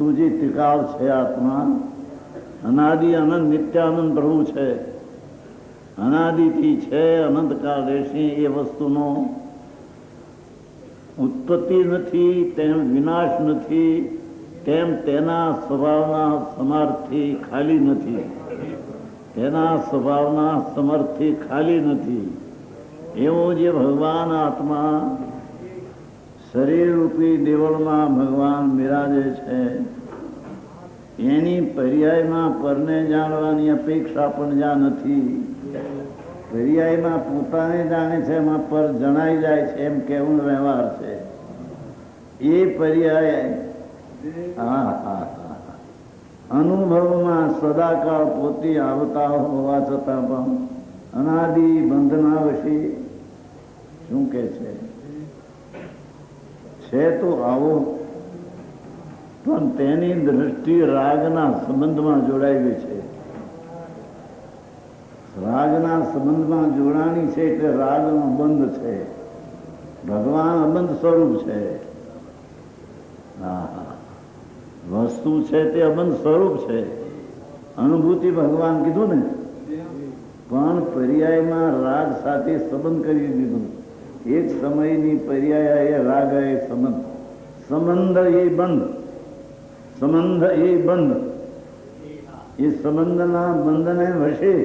તુજી ત્રિકાળ છે આત્મા, અનાદિ અનંત નિત્યાનંદ પ્રભુ છે, અનાદિથી છે, અનંતકાળ રહેશે. એ વસ્તુનો ઉત્પત્તિ નથી, તેમ વિનાશ નથી, તેમ તેના સ્વભાવના સમર્થથી ખાલી નથી, તેના સ્વભાવના સમર્થથી ખાલી નથી. એવો જે ભગવાન આત્મા શરીર રૂપી દેવળમાં ભગવાન બિરાજે છે, એની પર્યાયમાં પરને જાણવાની અપેક્ષા પણ જ્યાં નથી. પર્યાયમાં પોતાને જાણે છે, એમાં પર જણાઈ જાય છે એમ કેવું વ્યવહાર છે. એ પર્યાય અનુભવમાં સદાકાળ પોતે આવતા હોવા છતાં પણ અનાદિ બંધના વશી શું કે છે તો આવો, પણ તેની દ્રષ્ટિ રાગના સંબંધમાં જોડાયેલી છે. રાગના સંબંધમાં જોડાણી છે એટલે રાગનો બંધ છે. ભગવાન અબંધ સ્વરૂપ છે. વસ્તુ છે તે અબંધ સ્વરૂપ છે. અનુભૂતિ ભગવાન કીધું ને, પણ પર્યાયમાં રાગ સાથે સંબંધ કરી દીધું. એક સમયની પર્યાય એ રાગ એ સંબંધ, સંબંધ એ બંધ, સંબંધ એ બંધ, એ સંબંધના બંધને વશે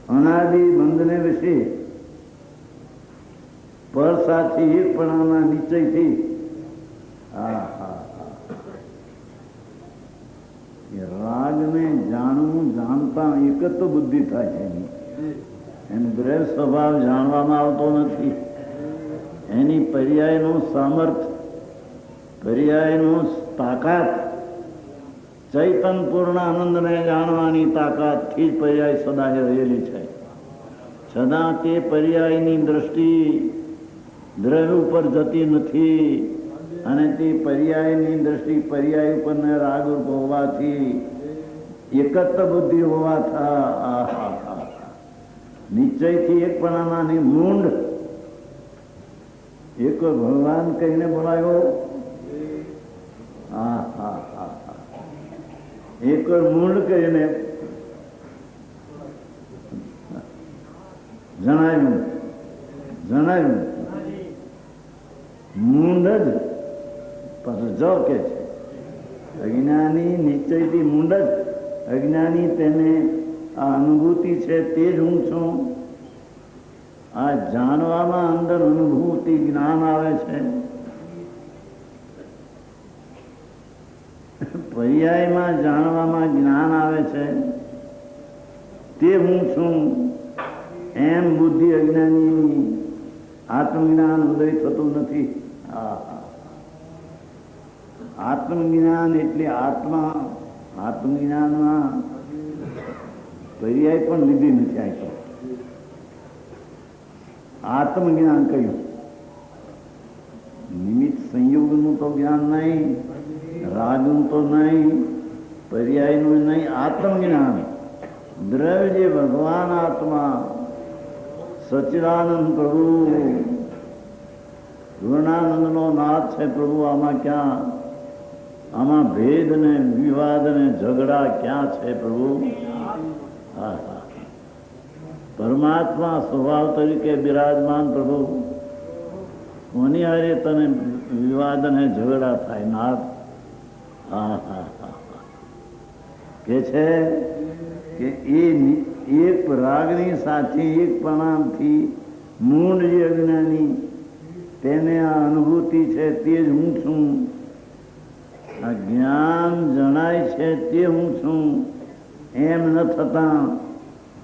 અનાદિ બંધને વિશે પર સાથે એકપણાના નિશ્ચયથી રાગને જાણવું, જાણતા એકત્વ બુદ્ધિ થાય છે. એનો દ્રવ્ય સ્વભાવ જાણવામાં આવતો નથી. એની પર્યાયનું સામર્થ્ય, પર્યાયનું તાકાત, ચૈતન પૂર્ણ આનંદને જાણવાની તાકાતથી જ પર્યાય સદા રહેલી છે. સદા તે પર્યાયની દ્રષ્ટિ દ્રવ્ય ઉપર જતી નથી, અને તે પર્યાયની દ્રષ્ટિ પર્યાય ઉપરને રાગરૂપ હોવાથી, એકત્વ બુદ્ધિ હોવા નિશ્ચયથી એકપણાની મૂંડ એક ભગવાન કહીને બોલાયો. એક મૂળ કહીને જણાવ્યું મૂંડ જ જો કે છે. અજ્ઞાની નિશ્ચયથી મૂંડ જ, અજ્ઞાની તેને આ અનુભૂતિ છે તે જ હું છું. આ જાણવામાં અંદર અનુભૂતિ જ્ઞાન આવે છે. પર્યાયમાં જાણવામાં જ્ઞાન આવે છે તે હું છું. એમ બુદ્ધિ અજ્ઞાની આત્મજ્ઞાન ઉદય થતું નથી. આત્મજ્ઞાન એટલે આત્મા, આત્મજ્ઞાનમાં પર્યાય પણ લીધી નથી. આ આત્મજ્ઞાન કહ્યું. નિમિત્ત સંયોગનું તો જ્ઞાન નહીં, રાગનું તો નહીં, પર્યાયનું નહીં, આત્મજ્ઞાન. દ્રવ્ય જે ભગવાન આત્મા સચ્ચિદાનંદ પ્રભુ, પૂર્ણાનંદનો નાથ છે પ્રભુ. આમાં ક્યાં, આમાં ભેદ ને વિવાદ ને ઝઘડા ક્યાં છે પ્રભુ? પરમાત્મા સ્વભાવ તરીકે બિરાજમાન પ્રભુ, કોની હારે તને વિવાદ ને ઝઘડા થાય નાથ? કે છે કે એ એક રાગની સાથે એક પ્રણામથી મૂળ જે અજ્ઞાની તેને આ અનુભૂતિ છે તે જ હું છું. આ જ્ઞાન જણાય છે તે હું છું એમ ન થતા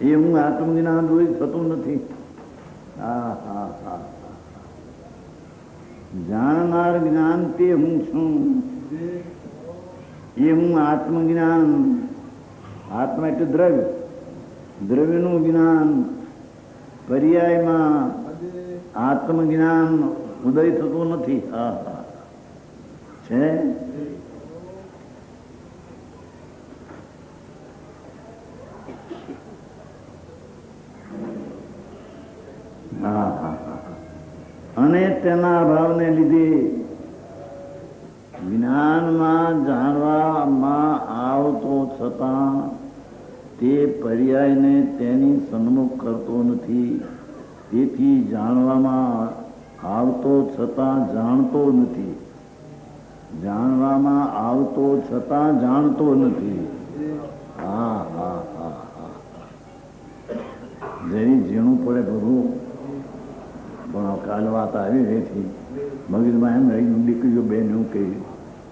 એ હું આત્મજ્ઞાન દૂર થતું નથી. જાણનાર જ્ઞાન તે હું છું એ હું આત્મજ્ઞાન. આત્મા એટલે દ્રવ્ય, દ્રવ્યનું જ્ઞાન પર્યાયમાં આત્મજ્ઞાન ઉદય થતું નથી. છે હા હા હા. અને તેના અભાવને લીધે જ્ઞાનમાં જાણવામાં આવતો છતાં તે પર્યાયને તેની સન્મુખ કરતો નથી. તેથી જાણવામાં આવતો છતાં જાણતો નથી. જાણવામાં આવતો છતાં જાણતો નથી. હા હા હા હા. જેની ઝીણું પડે પ્રભુ. પણ કાલ વાત આવી રેથી મગજમાં એમ રહી દીકરીઓ બેન એવું કહી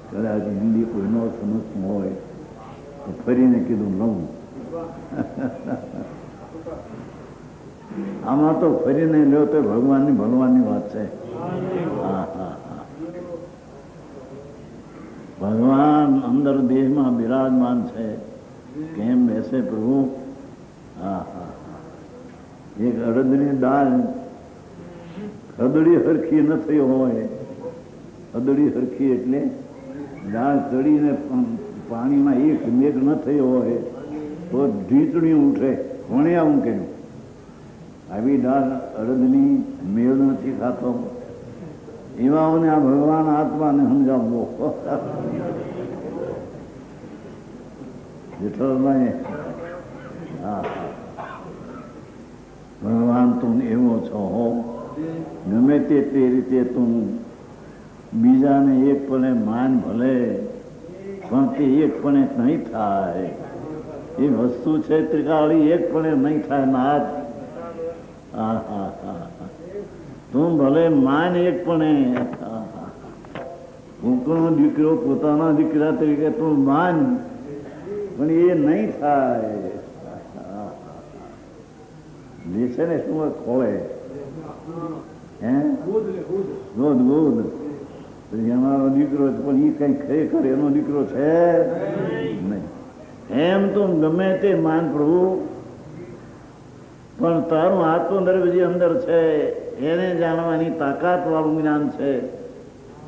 કદાચ હિન્દી કોઈનો સમજતું હોય તો ફરીને કીધું નવું. આમાં તો ફરીને લ્યો તો ભગવાનની ભગવાનની વાત છે. હા હા હા. ભગવાન અંદર દેહમાં બિરાજમાન છે. કેમ બેસે પ્રભુ? હા હા હા. એક અડદની દાળ હદડી હરખી ન થઈ હોય, હદડી હરખી એટલે દાળ ચડીને પાણીમાં એક મેઘ ન થયો હોય તો ઢીચણી ઉઠે. કોણે આવું કર્યું? આવી દાળ અડદની મેળ નથી ખાતો. એવાઓને આ ભગવાન આત્માને સમજાવવો. જેઠાભાઈ હા હા. ભગવાન તું એવો છો હો. ગમે તે રીતે તું બીજાને એક પણે માન ભલે પણ તે એક પણે નહીં થાય. એ વસ્તુ છે ત્રિકાળી એક પણે નહીં થાય. નાથ હા હા હા. તું ભલે માન એક પણે કોકનો દીકરો પોતાના દીકરા તરીકે તું માન પણ એ નહીં થાય. જે છે ને શું ખોળે ગોદ ગોદ અમારો દીકરો પણ એ કઈ ખરેખર એનો દીકરો છે નહીં. એમ તો ગમે તે માન પ્રભુ પણ તારું આત્મદર્વ જે અંદર છે એને જાણવાની તાકાત વાળું જ્ઞાન છે.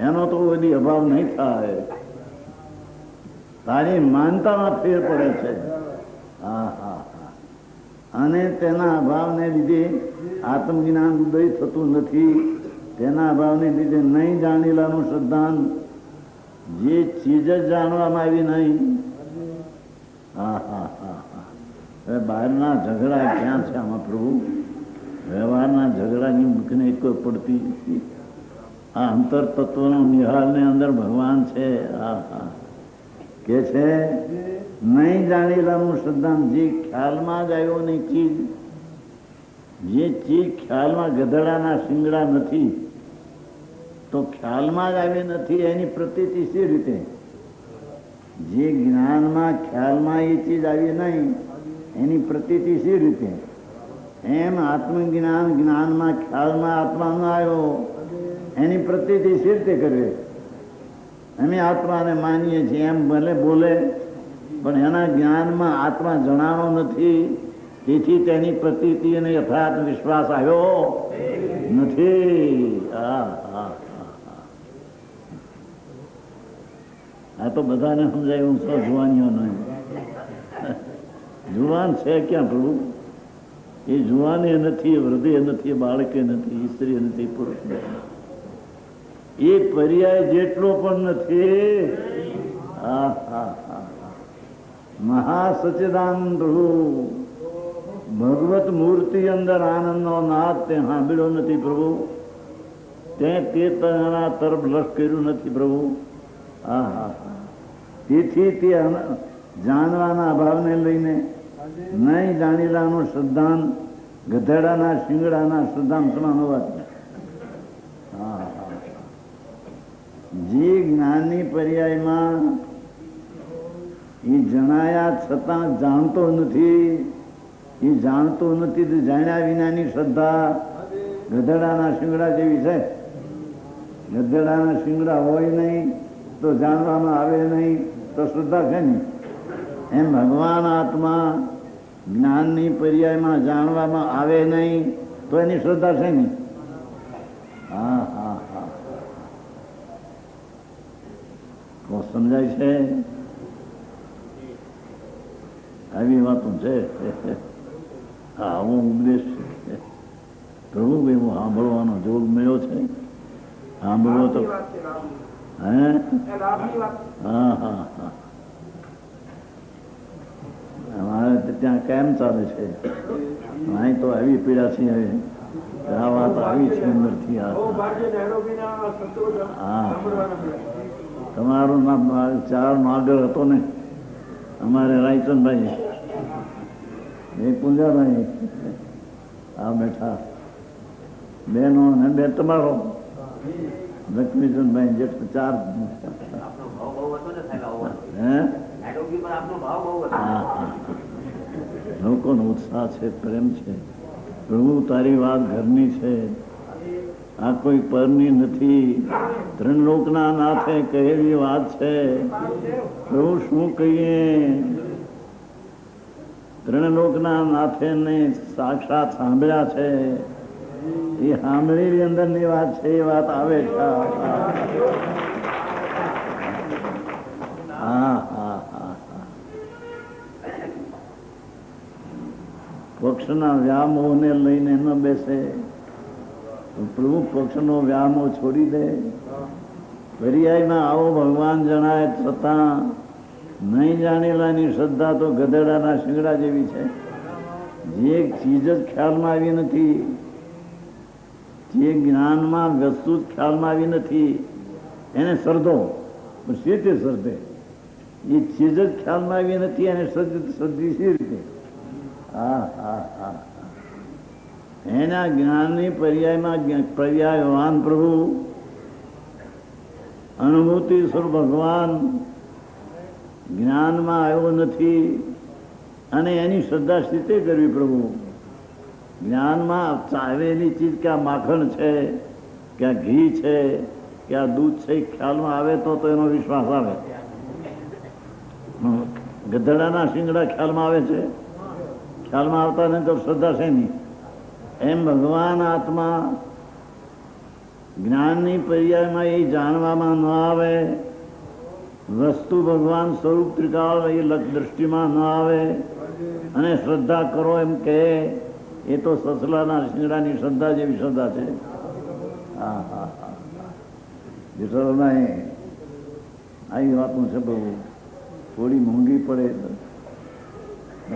એનો તો બધી અભાવ નહીં થાય. તારી માનતામાં ફેર પડે છે. હા હા હા. અને તેના અભાવને લીધે આત્મજ્ઞાન ઉદય થતું નથી. તેના અભાવને લીધે નહીં જાણેલાનું શ્રદ્ધાન જે ચીજ જ જાણવામાં આવી નહીં. હા હા હા હા. હવે બહારના ઝઘડા ક્યાં છે આમાં પ્રભુ? વ્યવહારના ઝઘડાની મુખને કોઈ પડતી નથી. આ અંતર તત્વનો નિહાળને અંદર ભગવાન છે. હા હા. કે છે નહીં જાણેલાનું શ્રદ્ધાન જે ખ્યાલમાં જ આવ્યો નહીં ચીજ, જે ચીજ ખ્યાલમાં ગધેડાના શિંગડા નથી તો ખ્યાલમાં જ આવી નથી એની પ્રતીતિ શી રીતે? જે જ્ઞાનમાં ખ્યાલમાં એ ચીજ આવી નહીં એની પ્રતીતિ શી રીતે? એમ આત્મજ્ઞાન જ્ઞાનમાં ખ્યાલમાં આત્મા ન આવ્યો એની પ્રતીતિ શી રીતે કરવી? અમે આત્માને માનીએ છીએ એમ ભલે બોલે પણ એના જ્ઞાનમાં આત્મા જણાવો નથી. તેથી તેની પ્રતીતિ અને યથાર્થ વિશ્વાસ આવ્યો નથી. આ તો બધાને સમજાયું છો. જુવાનીઓ નહીં જુવાન છે ક્યાં પ્રભુ? એ જુવાને નથી, હૃદય નથી, બાળકે નથી, સ્ત્રી નથી, પુરુષ નથી. એ પર્યાય જેટલો પણ નથી. હા હા હા. મહાસચિદાનંદ પ્રભુ ભગવત મૂર્તિ અંદર આનંદનો નાદ તે સાંભળ્યો નથી પ્રભુ. તે તેના તરફ લક્ષ કર્યું નથી પ્રભુ. હા હા. તેથી તે જાણવાના અભાવને લઈને નહીં જાણેલાનું શ્રદ્ધાન ગધેડાના શિંગડાના શ્રદ્ધાન સમાન હોવાથી હા હા. જે જ્ઞાનની પર્યાયમાં એ જણાયા છતાં જાણતો નથી, એ જાણતો નથી તો જાણ્યા વિનાની શ્રદ્ધા ગધેડાના શિંગડા જેવી છે. ગધેડાના શિંગડા હોય નહીં તો જાણવામાં આવે નહીં તો શ્રદ્ધા છે નહીં. એમ ભગવાન આત્મા જ્ઞાનની પર્યાયમાં જાણવામાં આવે નહીં તો એની શ્રદ્ધા છે નહીં. હા હા હા. તો સમજાય છે? આવી વાતો છે. હા આવો ઉપદેશ પ્રભુ એવો સાંભળવાનો જોગ મળ્યો છે. સાંભળવો તો હે હા હા હા અમારે ત્યાં કેમ ચાલે છે? અહીં તો આવી પીડા છે. હવે આ વાત આવી છે અંદરથી. હા તમારું નામ ચાર નો આગળ હતો ને અમારે રાયચંદભાઈ એ પૂંજાભાઈ આ બેઠા બેનો ને બે તમારો લક્ષ્મીચંદભાઈ જેઠ ચાર. લોકોનો ઉત્સાહ છે, પ્રેમ છે. પ્રભુ તારી વાત ઘરની છે, આ કોઈ પરની નથી. ત્રણ લોકના નાથે કહેલી વાત છે. પ્રભુ શું કહીએ? ત્રણ લોકના નાથે ને સાક્ષાત સાંભળ્યા છે. એ સાંભળેલી અંદર ની વાત છે. એ વાત આવે છે. હા હા હા પક્ષના વ્યામોહને લઈને ન બેસે. પ્રભુ પક્ષનો વ્યામો છોડી દે. પર્યાયમાં આવો ભગવાન જણાય છતાં નહીં જાણેલાની શ્રદ્ધા તો ગધેડાના શિંગડા જેવી છે. જે ચીજ જ ખ્યાલમાં આવી નથી, જે જ્ઞાનમાં વસ્તુ જ ખ્યાલમાં આવી નથી, એને શ્રદ્ધો સી રીતે શ્રદ્ધે? એ ચીજ જ ખ્યાલમાં આવી નથી એને શ્રદ્ધી સી રીતે? હા હા હા એના જ્ઞાનની પર્યાયમાં પર્યાયવાન પ્રભુ અનુભૂતિ સ્વરૂપ ભગવાન જ્ઞાનમાં આવ્યો નથી અને એની શ્રદ્ધા સ્થિતિ કરવી. પ્રભુ જ્ઞાનમાં ચાવેલી ચીજ કે આ માખણ છે, કે આ ઘી છે, કે આ દૂધ છે, ખ્યાલમાં આવે તો એનો વિશ્વાસ આવે. ગધેડાના શિંગડા ખ્યાલમાં આવે છે, ખ્યાલમાં આવતા નહીં તો શ્રદ્ધા છે નહીં. એમ ભગવાન આત્મા જ્ઞાનની પર્યાયમાં એ જાણવામાં ન આવે, વસ્તુ ભગવાન સ્વરૂપ ત્રિકાળ એ દ્રષ્ટિમાં ન આવે અને શ્રદ્ધા કરો એમ કહે, એ તો સસલાના શિંગડાની શ્રદ્ધા જેવી શ્રદ્ધા છે. હા હા હા જેઠાલાલના આવી વાતનું છે. બહુ થોડી મોંઘી પડે.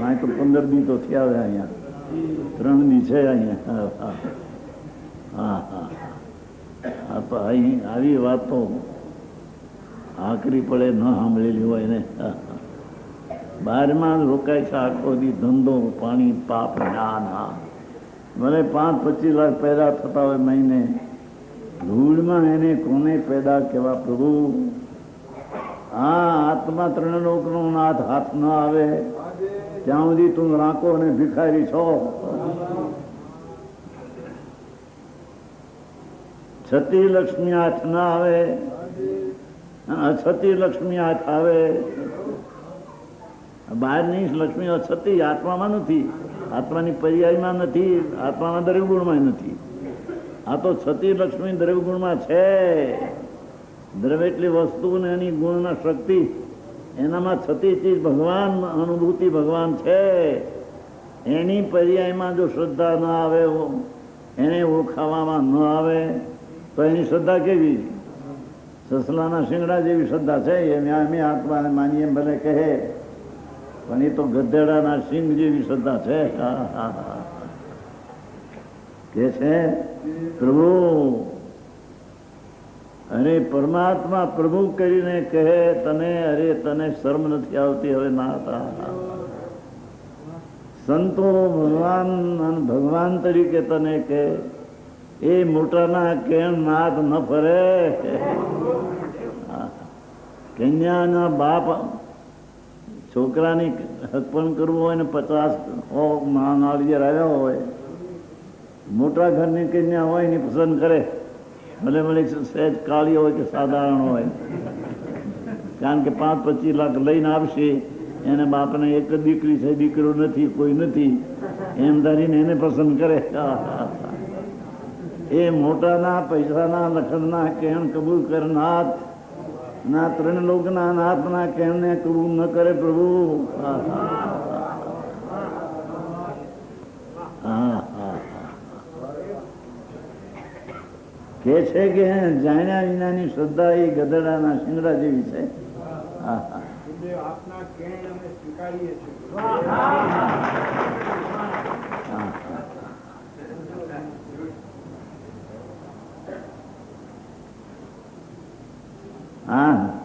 અહીં તો 15 દી તો થયા આવે. અહીંયા 3 દી છે. અહીંયા હા હા હા તો અહીં આવી વાતો આકરી પડે ન સાંભળેલી હોય ને. બહારમાં રોકાય છે આખો દી. ધંધો પાણી પાપ જ્ઞાન. હા ભલે 5-25 લાખ પેદા થતા હોય મહિને, ધૂળમાં એને કોને પેદા કેવા? પ્રભુ હા આત્મા ત્રણ લોકનો નાથ હાથ ન આવે ત્યાં સુધી તું રાંકો અને ભિખારી છો. છતી લક્ષ્મી હાથ ના આવે, અછતી લક્ષ્મી હાથ આવે. બહારની લક્ષ્મી અછતી આત્મામાં નથી, આત્માની પર્યાયમાં નથી, આત્માના દરેક ગુણમાં નથી. આ તો છતી લક્ષ્મી દરેક ગુણમાં છે. દ્રવ્ય એટલી વસ્તુ ને એની ગુણના શક્તિ, એનામાં છતી ચીજ ભગવાન, અનુભૂતિ ભગવાન છે. એની પર્યાયમાં જો શ્રદ્ધા ન આવે, એને ઓળખાવામાં ન આવે તો એની શ્રદ્ધા કેવી? સસલાના શિંગડા જેવી શ્રદ્ધા છે. અમે આત્માને માનીએ ભલે કહે, પણ એ તો ગધેડાના સિંગ જેવી શ્રદ્ધા છે. કે છે પ્રભુ, અરે પરમાત્મા પ્રભુ કરીને કહે તને, અરે તને શરમ નથી આવતી? હવે ના હતા સંતો ભગવાન તરીકે તને કે એ મોટાના કેમ નાથ ન ફરે? કન્યાના બાપ છોકરાની હકપણ કરવું હોય ને 50 નાળિયેર આવ્યા હોય, મોટા ઘરની કન્યા હોય ને પસંદ કરે, ભલે ભલે સહેજ કાળી હોય કે સાધારણ હોય, કારણ કે 5-25 લાખ લઈને આવશે. એને બાપને એક જ દીકરી છે, દીકરો નથી, કોઈ નથી, એમ ધારીને એને પસંદ કરે. એ મોટાના પૈસાના લખનના કેમ કબૂલ કરનાર ના ત્રણ લોકના નાથના કેમને કબૂલ ન કરે પ્રભુ? કે છે કે જાણ્યા વિનાની શ્રદ્ધા એ ગધેડાના શિંગડા જેવી છે. હા હા આપના કેણ અમે સ્વીકારીએ છીએ. હા